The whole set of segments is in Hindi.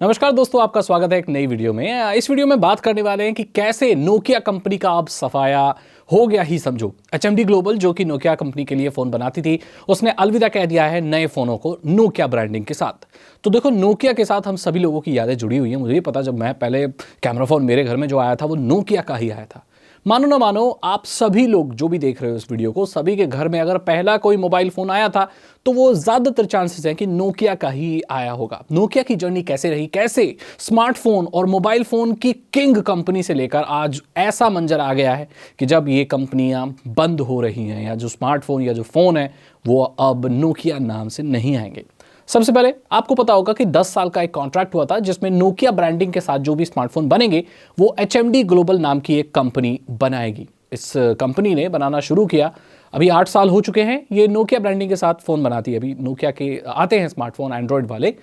नमस्कार दोस्तों, आपका स्वागत है एक नई वीडियो में। इस वीडियो में बात करने वाले हैं कि कैसे नोकिया कंपनी का अब सफाया हो गया ही समझो। एचएमडी ग्लोबल जो कि नोकिया कंपनी के लिए फ़ोन बनाती थी, उसने अलविदा कह दिया है नए फ़ोनों को नोकिया ब्रांडिंग के साथ। तो देखो, नोकिया के साथ हम सभी लोगों की यादें जुड़ी हुई हैं। मुझे पता, जब मैं पहले कैमरा फ़ोन मेरे घर में जो आया था वो नोकिया का ही आया था। मानो ना मानो, आप सभी लोग जो भी देख रहे हो इस वीडियो को, सभी के घर में अगर पहला कोई मोबाइल फ़ोन आया था तो वो ज़्यादातर चांसेस हैं कि नोकिया का ही आया होगा। नोकिया की जर्नी कैसे रही, कैसे स्मार्टफोन और मोबाइल फ़ोन की किंग कंपनी से लेकर आज ऐसा मंजर आ गया है कि जब ये कंपनियां बंद हो रही हैं, या जो स्मार्टफोन या जो फ़ोन है वो अब नोकिया नाम से नहीं आएंगे। सबसे पहले आपको पता होगा कि 10 साल का एक कॉन्ट्रैक्ट हुआ था जिसमें नोकिया ब्रांडिंग के साथ जो भी स्मार्टफोन बनेंगे वो एचएमडी ग्लोबल नाम की एक कंपनी बनाएगी। इस कंपनी ने बनाना शुरू किया, अभी 8 साल हो चुके हैं। ये नोकिया ब्रांडिंग के साथ फ़ोन बनाती है। अभी नोकिया के आते हैं स्मार्टफोन एंड्रॉयड वाले,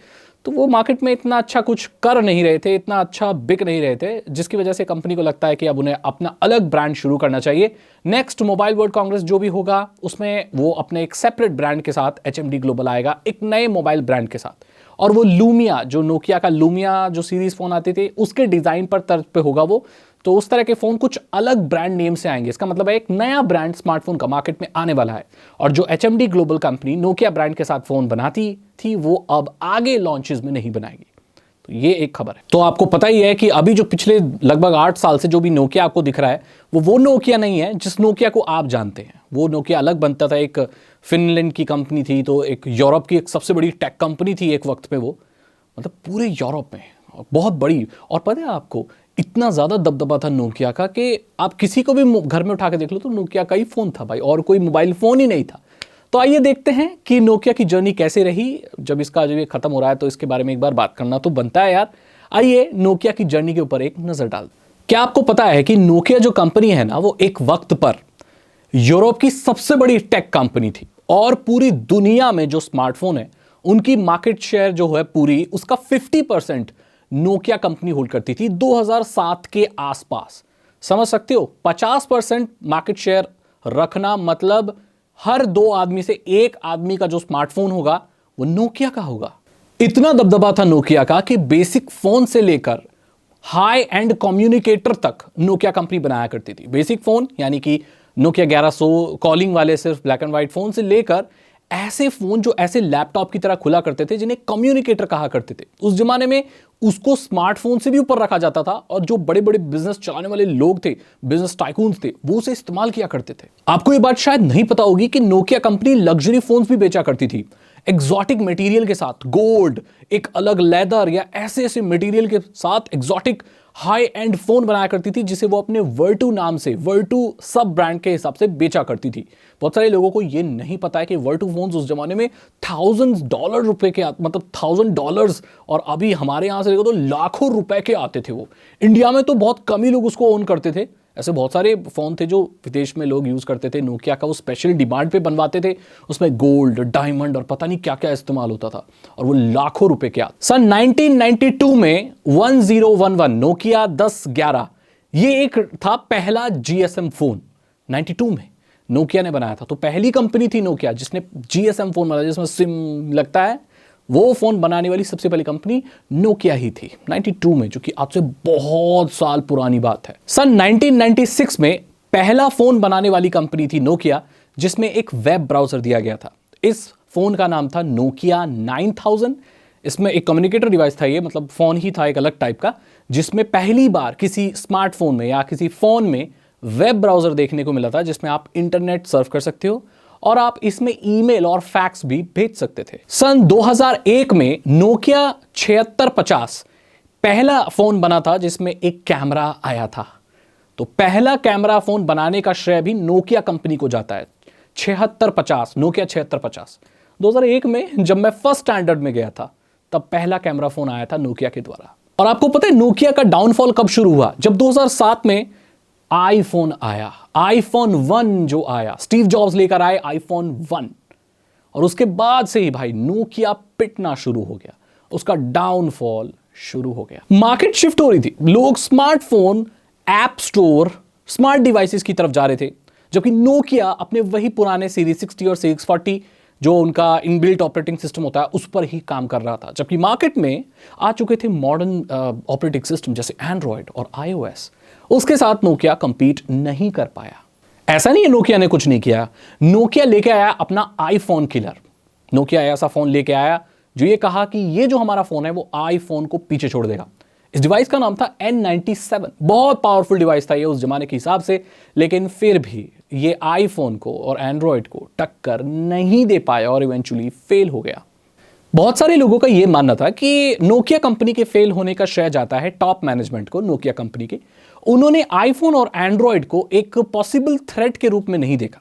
तो वो मार्केट में इतना अच्छा कुछ कर नहीं रहे थे, इतना अच्छा बिक नहीं रहे थे, जिसकी वजह से कंपनी को लगता है कि अब उन्हें अपना अलग ब्रांड शुरू करना चाहिए। नेक्स्ट मोबाइल वर्ल्ड कांग्रेस जो भी होगा उसमें वो अपने एक सेपरेट ब्रांड के साथ एचएमडी ग्लोबल आएगा, एक नए मोबाइल ब्रांड के साथ। और वो लूमिया, जो नोकिया का लूमिया जो सीरीज फ़ोन आते थे उसके डिज़ाइन पर तर्ज पे होगा वो। तो उस तरह के फ़ोन कुछ अलग ब्रांड नेम से आएंगे। इसका मतलब है एक नया ब्रांड स्मार्टफोन का मार्केट में आने वाला है। और जो HMD global company Nokia brand के साथ फ़ोन बनाती थी वो अब आगे लॉन्चेस में नहीं बनाएगी। तो ये एक खबर है। तो आपको पता ही है कि अभी जो पिछले लगभग 8 साल से जो भी नोकिया आपको दिख रहा है वो नोकिया नहीं है जिस नोकिया को आप जानते हैं। वो नोकिया अलग बनता था, एक फिनलैंड की कंपनी थी, तो एक यूरोप की एक सबसे बड़ी टेक कंपनी थी एक वक्त पे वो, मतलब पूरे यूरोप में बहुत बड़ी। और पता है आपको, इतना ज़्यादा दबदबा था नोकिया का कि आप किसी को भी घर में उठा के देख लो तो नोकिया का ही फ़ोन था भाई, और कोई मोबाइल फ़ोन ही नहीं था। तो आइए देखते हैं कि नोकिया की जर्नी कैसे रही। जब ये खत्म हो रहा है तो इसके बारे में एक बार बात करना तो बनता है यार। आइए नोकिया की जर्नी के ऊपर एक नज़र डाल। क्या आपको पता है कि नोकिया जो कंपनी है ना, वो एक वक्त पर यूरोप की सबसे बड़ी टेक कंपनी थी, और पूरी दुनिया में जो स्मार्टफोन है उनकी मार्केट शेयर जो है पूरी, उसका 50% नोकिया कंपनी होल्ड करती थी 2007 के आसपास। समझ सकते हो, 50% मार्केट शेयर रखना मतलब हर 2 आदमी से 1 आदमी का जो स्मार्टफोन होगा वो नोकिया का होगा। इतना दबदबा था नोकिया का कि बेसिक फोन से लेकर हाई एंड कम्युनिकेटर तक नोकिया कंपनी बनाया करती थी। बेसिक फोन यानी कि नोकिया 1100 कॉलिंग वाले सिर्फ ब्लैक एंड व्हाइट फोन से लेकर ऐसे फोन जो ऐसे लैपटॉप की तरह खुला करते थे जिन्हें कम्युनिकेटर कहा करते थे। उस जमाने में उसको स्मार्टफोन से भी ऊपर रखा जाता था, और जो बड़े बड़े बिजनेस चलाने वाले लोग थे, बिजनेस टाइकून्स थे, वो उसे इस्तेमाल किया करते थे। आपको ये बात शायद नहीं पता होगी कि नोकिया कंपनी लग्जरी फोन्स भी बेचा करती थी, एक्सोटिक मटेरियल के साथ, गोल्ड, एक अलग लेदर या ऐसे ऐसे मटेरियल के साथ एक्सोटिक हाई एंड फोन बनाया करती थी, जिसे वो अपने वर्टू नाम से, वर्टू सब ब्रांड के हिसाब से बेचा करती थी। बहुत सारे लोगों को ये नहीं पता है कि वर्टू फोन्स उस जमाने में $1000 रुपए के मतलब $1000, और अभी हमारे यहां से देखो तो लाखों रुपए के आते थे वो। इंडिया में तो बहुत कम ही लोग उसको ओन करते थे। ऐसे बहुत सारे फ़ोन थे जो विदेश में लोग यूज़ करते थे नोकिया का, वो स्पेशल डिमांड पे बनवाते थे। उसमें गोल्ड, डायमंड और पता नहीं क्या क्या इस्तेमाल होता था, और वो लाखों रुपए के आते। सन 1992 में 1011 नोकिया 1011, ये एक था पहला जीएसएम फ़ोन। 92 में नोकिया ने बनाया था, तो पहली कंपनी थी नोकिया जिसने जीएसएम फ़ोन बनाया, जिसमें सिम लगता है। वो फोन बनाने वाली सबसे पहली कंपनी नोकिया ही थी 92 में, जो कि आज से बहुत साल पुरानी बात है। सन 1996 में पहला फोन बनाने वाली कंपनी थी नोकिया, जिसमें एक वेब ब्राउजर दिया गया था। इस फोन का नाम था नोकिया 9000। इसमें एक कम्युनिकेटर डिवाइस था, ये मतलब फोन ही था एक अलग टाइप का, जिसमें पहली बार किसी स्मार्टफोन में या किसी फोन में वेब ब्राउजर देखने को मिला था, जिसमें आप इंटरनेट सर्फ कर सकते हो और आप इसमें ईमेल और फैक्स भी भेज सकते थे। सन 2001 में नोकिया 7650 पहला फोन बना था जिसमें एक कैमरा आया था। तो पहला कैमरा फोन बनाने का श्रेय भी नोकिया कंपनी को जाता है। 7650, नोकिया 7650। 2001 में जब मैं फर्स्ट स्टैंडर्ड में गया था तब पहला कैमरा फोन आया था नोकिया के द्वारा। और आपको पता है नोकिया का डाउनफॉल कब शुरू हुआ? जब 2007 में आईफोन आया, आईफोन 1 जो आया, स्टीव जॉब्स लेकर आए आईफोन 1, और उसके बाद से ही भाई नोकिया पिटना शुरू हो गया, उसका डाउनफॉल शुरू हो गया। मार्केट शिफ्ट हो रही थी, लोग smartphone, app store, smart devices की तरफ जा रहे थे, जबकि नोकिया अपने वही पुराने सीरीज 60 और 640 जो उनका इनबिल्ट ऑपरेटिंग सिस्टम होता है उस पर ही काम कर रहा था, जबकि मार्केट में आ चुके थे मॉडर्न ऑपरेटिंग सिस्टम जैसे एंड्रॉयड और iOS। उसके साथ नोकिया compete नहीं कर पाया। ऐसा नहीं है नोकिया ने कुछ नहीं किया, नोकिया लेके आया अपना आईफोन किलर। नोकिया ऐसा फोन लेके आया जो ये कहा कि ये जो हमारा फोन है वो आईफोन को पीछे छोड़ देगा। इस डिवाइस का नाम था N97। बहुत पावरफुल डिवाइस था ये उस जमाने के हिसाब से, लेकिन फिर भी ये आईफोन को और एंड्रॉयड को टक्कर नहीं दे पाया और इवेंचुअली फेल हो गया। बहुत सारे लोगों का यह मानना था कि नोकिया कंपनी के फेल होने का श्रेय जाता है टॉप मैनेजमेंट को, नोकिया कंपनी के। उन्होंने आईफोन और एंड्रॉयड को एक पॉसिबल थ्रेट के रूप में नहीं देखा।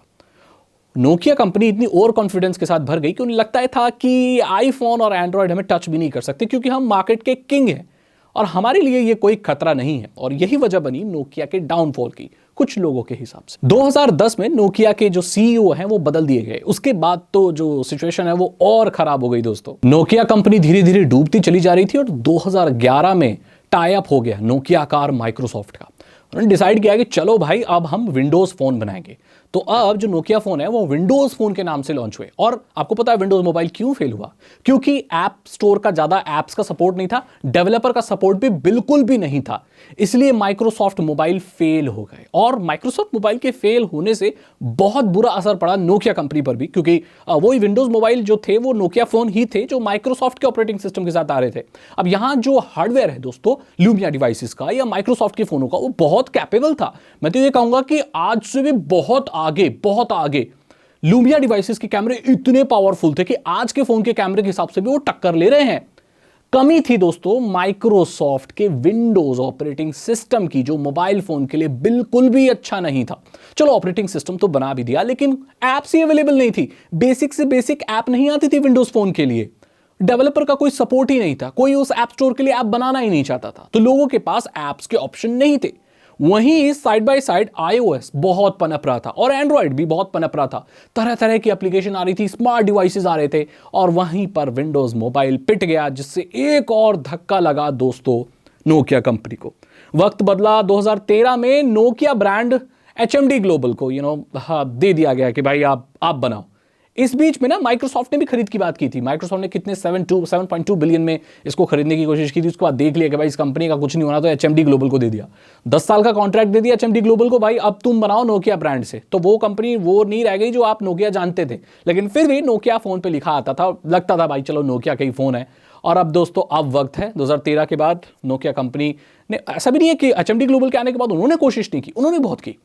नोकिया कंपनी इतनी ओवर कॉन्फिडेंस के साथ भर गई कि उन्हें लगता था कि आईफोन और एंड्रॉयड हमें टच भी नहीं कर सकते क्योंकि हम मार्केट के किंग हैं और हमारे लिए ये कोई खतरा नहीं है। और यही वजह बनी नोकिया के डाउनफॉल की, कुछ लोगों के हिसाब से। 2010 में नोकिया के जो सीईओ हैं वो बदल दिए गए। उसके बाद तो जो सिचुएशन है वो और खराब हो गई दोस्तों। नोकिया कंपनी धीरे धीरे डूबती चली जा रही थी और 2011 में टाई अप हो गया नोकिया कार माइक्रोसॉफ्ट का। उन्होंने डिसाइड किया कि चलो भाई अब हम विंडोज फोन बनाएंगे। तो अब जो नोकिया फोन है वो विंडोज फोन के नाम से लॉन्च हुए। और आपको पता है विंडोज मोबाइल क्यों फेल हुआ? क्योंकि ऐप स्टोर का ज्यादा एप्स का सपोर्ट नहीं था, डेवलपर का सपोर्ट भी बिल्कुल भी नहीं था, इसलिए माइक्रोसॉफ्ट मोबाइल फेल हो गए। और माइक्रोसॉफ्ट मोबाइल के फेल होने से बहुत बुरा असर पड़ा नोकिया कंपनी पर भी, क्योंकि वही विंडोज मोबाइल जो थे वो नोकिया फोन ही थे जो माइक्रोसॉफ्ट के ऑपरेटिंग सिस्टम के साथ आ रहे थे। अब यहां जो हार्डवेयर है दोस्तों लुमिया डिवाइसेस का या माइक्रोसॉफ्ट के फोनों का, वो बहुत कैपेबल था। मैं तो ये कहूंगा कि आज से भी बहुत आगे लुमिया डिवाइसेस के कैमरे इतने पावरफुल थे कि आज के फोन के कैमरे के हिसाब से भी वो टक्कर ले रहे हैं। कमी थी दोस्तों माइक्रोसॉफ्ट के विंडोज ऑपरेटिंग सिस्टम की, जो मोबाइल फोन के लिए बिल्कुल भी अच्छा नहीं था। चलो ऑपरेटिंग सिस्टम तो बना भी दिया, लेकिन एप्स ही अवेलेबल नहीं थी। बेसिक से बेसिक ऐप नहीं आती थी विंडोज फोन के लिए। डेवलपर का कोई सपोर्ट ही नहीं था, कोई उस ऐप स्टोर के लिए ऐप बनाना ही नहीं चाहता था, तो लोगों के पास ऐप्स के ऑप्शन नहीं थे। वहीं साइड बाय साइड iOS बहुत पनप रहा था और एंड्रॉयड भी बहुत पनप रहा था। तरह तरह की एप्लीकेशन आ रही थी, स्मार्ट डिवाइसेस आ रहे थे, और वहीं पर विंडोज मोबाइल पिट गया, जिससे एक और धक्का लगा दोस्तों नोकिया कंपनी को। वक्त बदला। 2013 में नोकिया ब्रांड HMD ग्लोबल को दे दिया गया कि भाई आप बनाओ। इस बीच में ना माइक्रोसॉफ्ट ने भी खरीद की बात की थी। माइक्रोसॉफ्ट ने कितने 7.2 बिलियन में इसको खरीदने की कोशिश की थी। उसके बाद देख लिया कि भाई इस कंपनी का कुछ नहीं होना, तो HMD ग्लोबल को दे दिया। 10 साल का कॉन्ट्रैक्ट दे दिया HMD ग्लोबल को, भाई अब तुम बनाओ नोकिया ब्रांड से। तो वो कंपनी वो नहीं रह गई जो आप नोकिया जानते थे, लेकिन फिर भी नोकिया फोन पे लिखा आता था, लगता था भाई चलो नोकिया का ही फोन है। और अब दोस्तों अब वक्त है 2013 के बाद नोकिया कंपनी ने, ऐसा भी नहीं है कि HMD ग्लोबल के आने के बाद उन्होंने कोशिश नहीं की, उन्होंने बहुत की।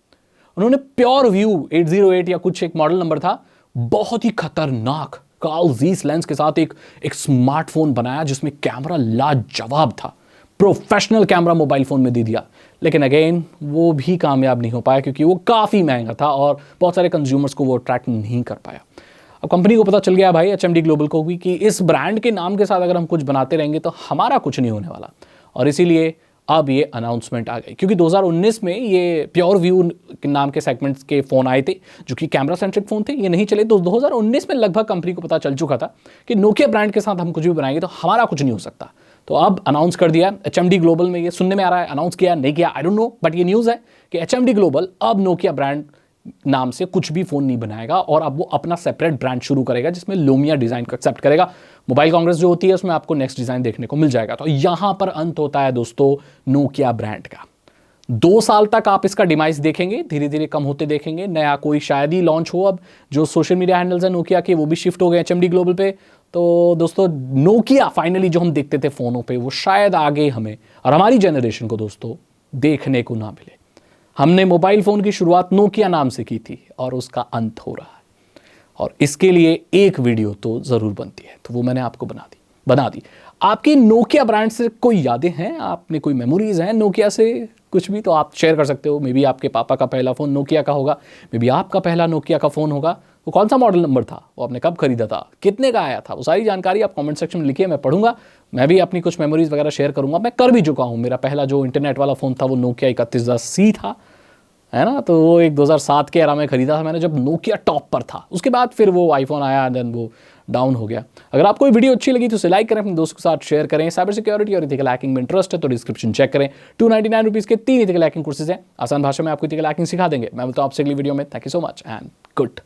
उन्होंने प्योर व्यू 808 या कुछ एक मॉडल नंबर था, बहुत ही खतरनाक कार्ल ज़ीस लेंस के साथ एक स्मार्टफोन बनाया जिसमें कैमरा लाजवाब था। प्रोफेशनल कैमरा मोबाइल फोन में दे दिया, लेकिन अगेन वो भी कामयाब नहीं हो पाया क्योंकि वो काफ़ी महंगा था और बहुत सारे कंज्यूमर्स को वो अट्रैक्ट नहीं कर पाया। अब कंपनी को पता चल गया भाई HMD ग्लोबल को भी कि इस ब्रांड के नाम के साथ अगर हम कुछ बनाते रहेंगे तो हमारा कुछ नहीं होने वाला, और इसीलिए अब ये अनाउंसमेंट आ गई। क्योंकि 2019 में ये प्योर व्यू के नाम के सेगमेंट्स के फ़ोन आए थे जो कि कैमरा सेंट्रिक फ़ोन थे, ये नहीं चले। तो 2019 में लगभग कंपनी को पता चल चुका था कि नोकिया ब्रांड के साथ हम कुछ भी बनाएंगे तो हमारा कुछ नहीं हो सकता। तो अब अनाउंस कर दिया HMD ग्लोबल में, ये सुनने में आ रहा है, अनाउंस किया नहीं किया आई डोंट नो, बट ये न्यूज़ है कि HMD ग्लोबल अब नोकिया ब्रांड नाम से कुछ भी फोन नहीं बनाएगा और अब वो अपना सेपरेट ब्रांड शुरू करेगा जिसमें लुमिया डिजाइन को एक्सेप्ट करेगा। मोबाइल कांग्रेस जो होती है उसमें आपको नेक्स्ट डिजाइन देखने को मिल जाएगा। तो यहां पर अंत होता है दोस्तों नोकिया ब्रांड का। 2 साल तक आप इसका डिवाइस देखेंगे, धीरे धीरे कम होते देखेंगे। नया कोई शायद ही लॉन्च हो। अब जो सोशल मीडिया हैंडल्स है नोकिया के वो भी शिफ्ट हो गए HMD ग्लोबल पे। तो दोस्तों नोकिया फाइनली जो हम देखते थे फोनों पे वो शायद आगे हमें और हमारी जनरेशन को दोस्तों देखने को ना मिले। हमने मोबाइल फ़ोन की शुरुआत नोकिया नाम से की थी और उसका अंत हो रहा है, और इसके लिए एक वीडियो तो ज़रूर बनती है, तो वो मैंने आपको बना दी। आपकी नोकिया ब्रांड से कोई यादें हैं, आपने कोई मेमोरीज हैं नोकिया से, कुछ भी तो आप शेयर कर सकते हो। मे बी आपके पापा का पहला फ़ोन नोकिया का होगा, मे बी आपका पहला नोकिया का फ़ोन होगा। वो कौन सा मॉडल नंबर था, वो आपने कब खरीदा था, कितने का आया था, वो सारी जानकारी आप कमेंट सेक्शन में लिखिए, मैं पढ़ूंगा। मैं भी अपनी कुछ मेमोरीज वगैरह शेयर करूंगा। मैं कर भी चुका हूँ। मेरा पहला जो इंटरनेट वाला फ़ोन था वो नोकिया 3110C था, है ना। तो वो एक 2007 के एरा में खरीदा था मैंने, जब नोकिया टॉप पर था। उसके बाद फिर वो आईफोन आया, देन वो डाउन हो गया। अगर आपको ये वीडियो अच्छी लगी तो उसे लाइक करें, अपने दोस्तों के साथ शेयर करें। साइबर सिक्योरिटी और इथिकल हैकिंग में इंटरेस्ट है तो डिस्क्रिप्शन चेक करें। 299 रुपीज़ के 3 इथिकल हैकिंग कोर्सेज हैं, आसान भाषा में आपको इथिकल हैकिंग सिखा देंगे। मैं बोलता हूँ आपसे अगली वीडियो में। Thank you so much and good